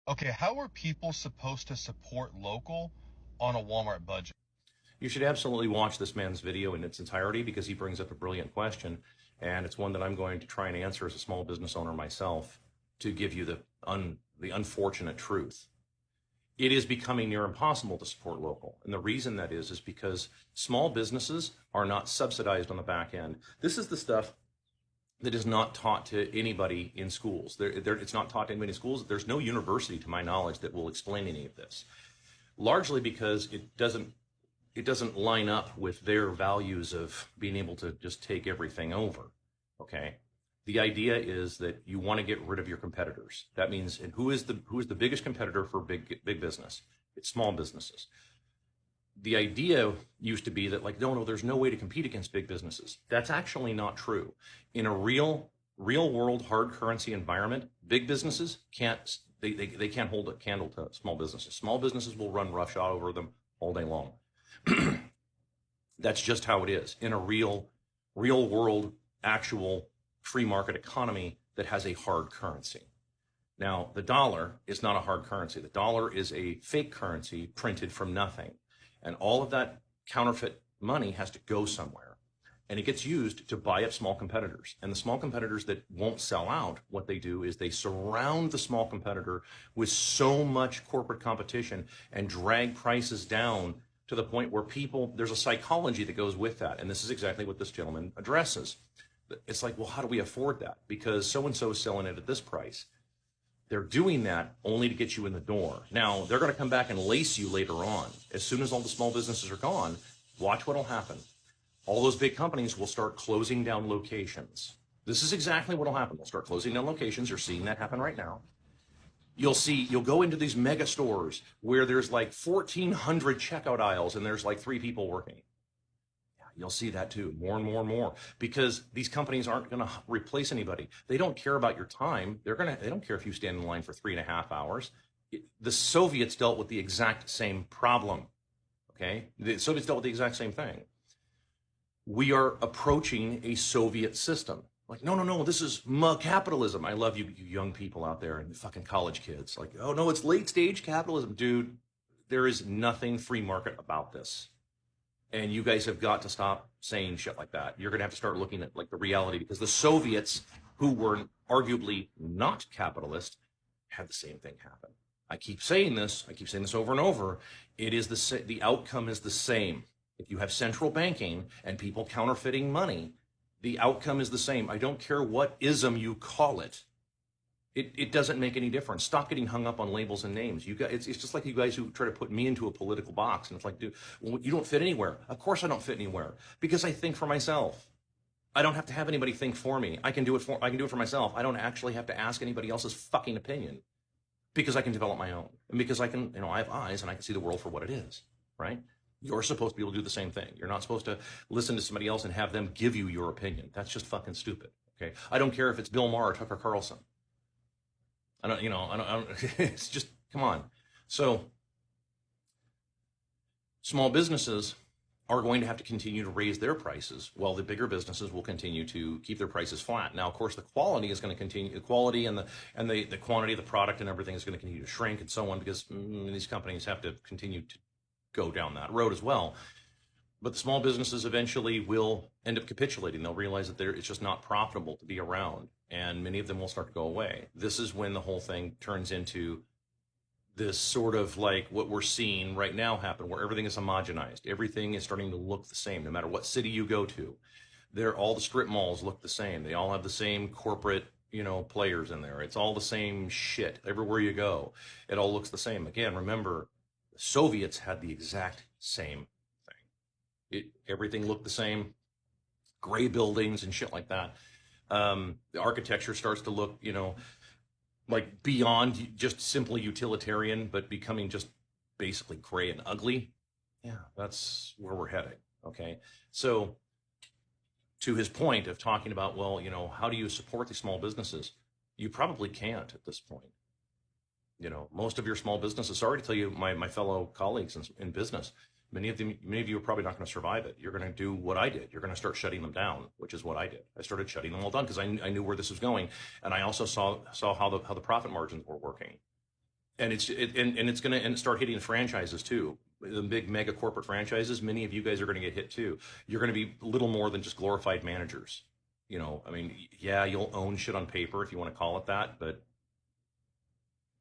Okay, how are people supposed to support local on a Walmart budget? You should absolutely watch this man's video in its entirety because he brings up a brilliant question, and it's one that I'm going to try and answer as a small business owner myself to give you the unfortunate truth. It is becoming near impossible to support local. And the reason that is because small businesses are not subsidized on the back end. This is the stuff that is not taught to anybody in schools. It's not taught to anybody in schools. There's no university, to my knowledge, that will explain any of this. Largely because it doesn't line up with their values of being able to just take everything over. Okay. The idea is that you want to get rid of your competitors. That means, and who is the biggest competitor for big business? It's small businesses. The idea used to be that like, no, there's no way to compete against big businesses. That's actually not true. In a real world hard currency environment, big businesses they can't hold a candle to small businesses. Small businesses will run roughshod over them all day long. That's just how it is in a real world, actual free market economy that has a hard currency. Now, the dollar is not a hard currency. The dollar is a fake currency printed from nothing. And all of that counterfeit money has to go somewhere. And it gets used to buy up small competitors. And the small competitors that won't sell out, what they do is they surround the small competitor with so much corporate competition and drag prices down to the point where there's a psychology that goes with that. And this is exactly what this gentleman addresses. It's like, well, how do we afford that? Because so-and-so is selling it at this price. They're doing that only to get you in the door. Now, they're going to come back and lace you later on. As soon as all the small businesses are gone, watch what'll happen. All those big companies will start closing down locations. This is exactly what'll happen. They'll start closing down locations. You're seeing that happen right now. You'll go into these mega stores where there's like 1,400 checkout aisles and there's like 3 people working. You'll see that too, more and more and more, because these companies aren't going to replace anybody. They don't care about your time. They don't care if you stand in line for 3.5 hours. The Soviets dealt with the exact same problem. Okay. The Soviets dealt with the exact same thing. We are approaching a Soviet system. Like, no, this is capitalism. I love you young people out there and the fucking college kids. Like, oh no, it's late stage capitalism. Dude, there is nothing free market about this. And you guys have got to stop saying shit like that. You're going to have to start looking at like the reality, because the Soviets, who were arguably not capitalist, had the same thing happen. I keep saying this over and over. The outcome is the same. If you have central banking and people counterfeiting money, the outcome is the same. I don't care what ism you call it. It doesn't make any difference. Stop getting hung up on labels and names. You guys, it's just like you guys who try to put me into a political box, and it's like, dude, well, you don't fit anywhere. Of course I don't fit anywhere, because I think for myself. I don't have to have anybody think for me. I can do it for myself. I don't actually have to ask anybody else's fucking opinion, because I can develop my own, and because I can, I have eyes and I can see the world for what it is, right? You're supposed to be able to do the same thing. You're not supposed to listen to somebody else and have them give you your opinion. That's just fucking stupid. Okay. I don't care if it's Bill Maher or Tucker Carlson. It's just, come on. So small businesses are going to have to continue to raise their prices, while the bigger businesses will continue to keep their prices flat. Now, of course, the quality is going to continue, the quality and the quantity of the product and everything is going to continue to shrink and so on, because these companies have to continue to go down that road as well. But the small businesses eventually will end up capitulating. They'll realize that it's just not profitable to be around, and many of them will start to go away. This is when the whole thing turns into this sort of like what we're seeing right now happen, where everything is homogenized. Everything is starting to look the same, no matter what city you go to. All the strip malls look the same. They all have the same corporate, players in there. It's all the same shit everywhere you go. It all looks the same. Again, remember, the Soviets had the exact same everything looked the same, gray buildings and shit like that. The architecture starts to look, like beyond just simply utilitarian, but becoming just basically gray and ugly. Yeah, that's where we're heading. Okay. So to his point of talking about, well, how do you support these small businesses? You probably can't at this point. Most of your small businesses, sorry to tell you, my fellow colleagues in business, many of you are probably not going to survive it. You're going to do what I did. You're going to start shutting them down, which is what I did. I started shutting them all down because I knew where this was going, and I also saw how the profit margins were working. and it's going to start hitting franchises too. The big mega corporate franchises, many of you guys are going to get hit too. You're going to be little more than just glorified managers. You know, I mean, yeah, you'll own shit on paper if you want to call it that, but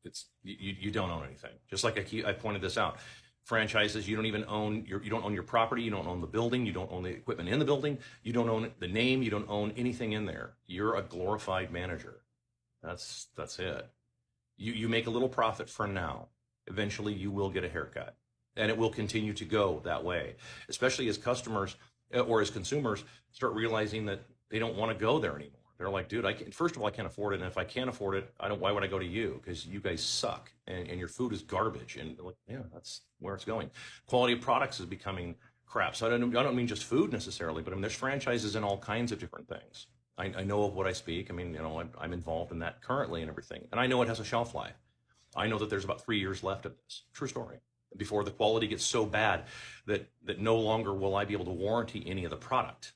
it's you don't own anything. Just like I pointed this out, franchises, you don't even own you don't own your property, you don't own the building, you don't own the equipment in the building, you don't own the name, you don't own anything in there. You're a glorified manager. That's it. You make a little profit for now. Eventually, you will get a haircut, and it will continue to go that way, especially as customers or as consumers start realizing that they don't want to go there anymore. They're like, dude, first of all, I can't afford it. And if I can't afford it, why would I go to you? Because you guys suck and your food is garbage. And they're like, yeah, that's where it's going. Quality of products is becoming crap. So I don't mean just food necessarily, but I mean, there's franchises in all kinds of different things. I know of what I speak. I mean, you know, I'm involved in that currently and everything. And I know it has a shelf life. I know that there's about 3 years left of this. True story. Before the quality gets so bad that no longer will I be able to warranty any of the product.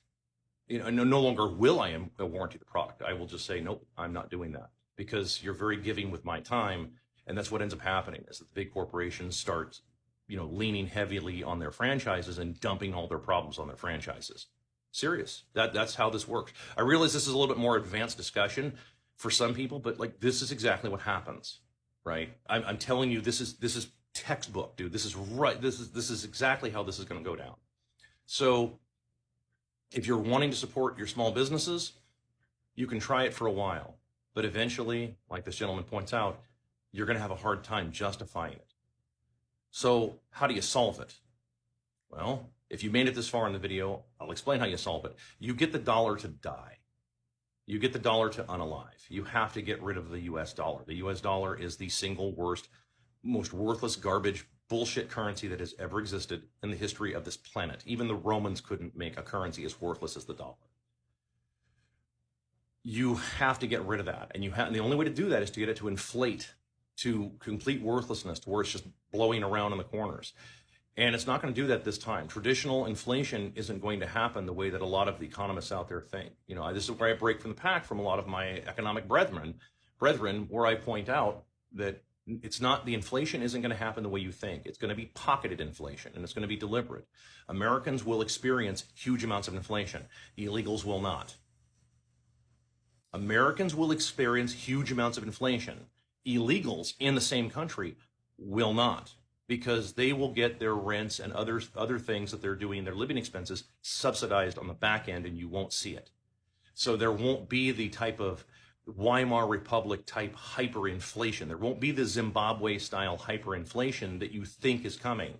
You know, no longer will I warranty the product. I will just say, nope, I'm not doing that, because you're very giving with my time. And that's what ends up happening is that the big corporations start, you know, leaning heavily on their franchises and dumping all their problems on their franchises. Serious. That's how this works. I realize this is a little bit more advanced discussion for some people, but like, this is exactly what happens, right? I'm telling you, this is textbook, dude. This is right. This is exactly how this is going to go down. So if you're wanting to support your small businesses, you can try it for a while, but eventually, like this gentleman points out, you're going to have a hard time justifying it. So how do you solve it? Well, if you made it this far in the video, I'll explain how you solve it. You get the dollar to die. You get the dollar to unalive. You have to get rid of the US dollar. The US dollar is the single worst, most worthless garbage bullshit currency that has ever existed in the history of this planet. Even the Romans couldn't make a currency as worthless as the dollar. You have to get rid of that. And the only way to do that is to get it to inflate to complete worthlessness, to where it's just blowing around in the corners. And it's not going to do that this time. Traditional inflation isn't going to happen the way that a lot of the economists out there think. You know, this is where I break from the pack from a lot of my economic brethren, where I point out that it's not, the inflation isn't going to happen the way you think. It's going to be pocketed inflation, and it's going to be deliberate. Americans will experience huge amounts of inflation. Illegals will not. Americans will experience huge amounts of inflation. Illegals in the same country will not, because they will get their rents and other things that they're doing, their living expenses, subsidized on the back end, and you won't see it. So there won't be the type of Weimar Republic type hyperinflation. There won't be the Zimbabwe style hyperinflation that you think is coming.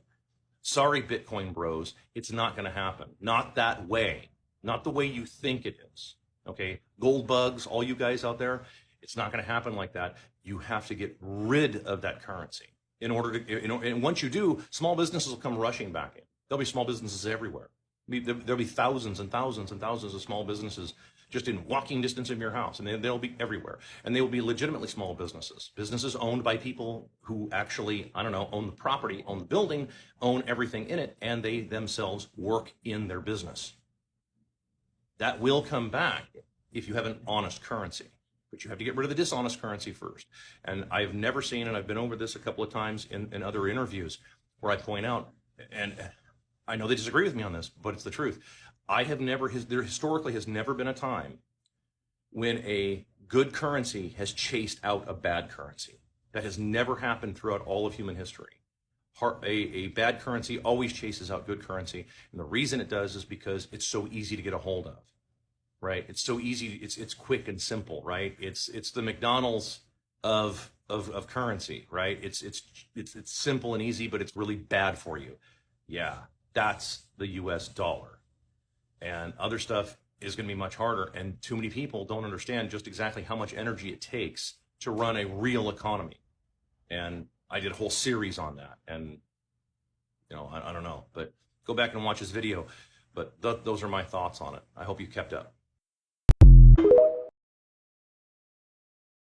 Sorry, Bitcoin bros, it's not going to happen. Not that way. Not the way you think it is. Okay, gold bugs, all you guys out there, it's not going to happen like that. You have to get rid of that currency in order to, you know, and once you do, small businesses will come rushing back in. There'll be small businesses everywhere. There'll be thousands and thousands and thousands of small businesses just in walking distance of your house, and they'll be everywhere. And they will be legitimately small businesses owned by people who actually, I don't know, own the property, own the building, own everything in it, and they themselves work in their business. That will come back if you have an honest currency. But you have to get rid of the dishonest currency first. And I've never seen, and I've been over this a couple of times in other interviews, where I point out, and I know they disagree with me on this, but it's the truth. There historically has never been a time when a good currency has chased out a bad currency. That has never happened throughout all of human history. A bad currency always chases out good currency. And the reason it does is because it's so easy to get a hold of, right? It's so easy. It's quick and simple, right? It's the McDonald's of currency, right? It's simple and easy, but it's really bad for you. Yeah, that's the US dollar. And other stuff is going to be much harder. And too many people don't understand just exactly how much energy it takes to run a real economy. And I did a whole series on that. And, you know, I don't know, but go back and watch this video. But those are my thoughts on it. I hope you kept up.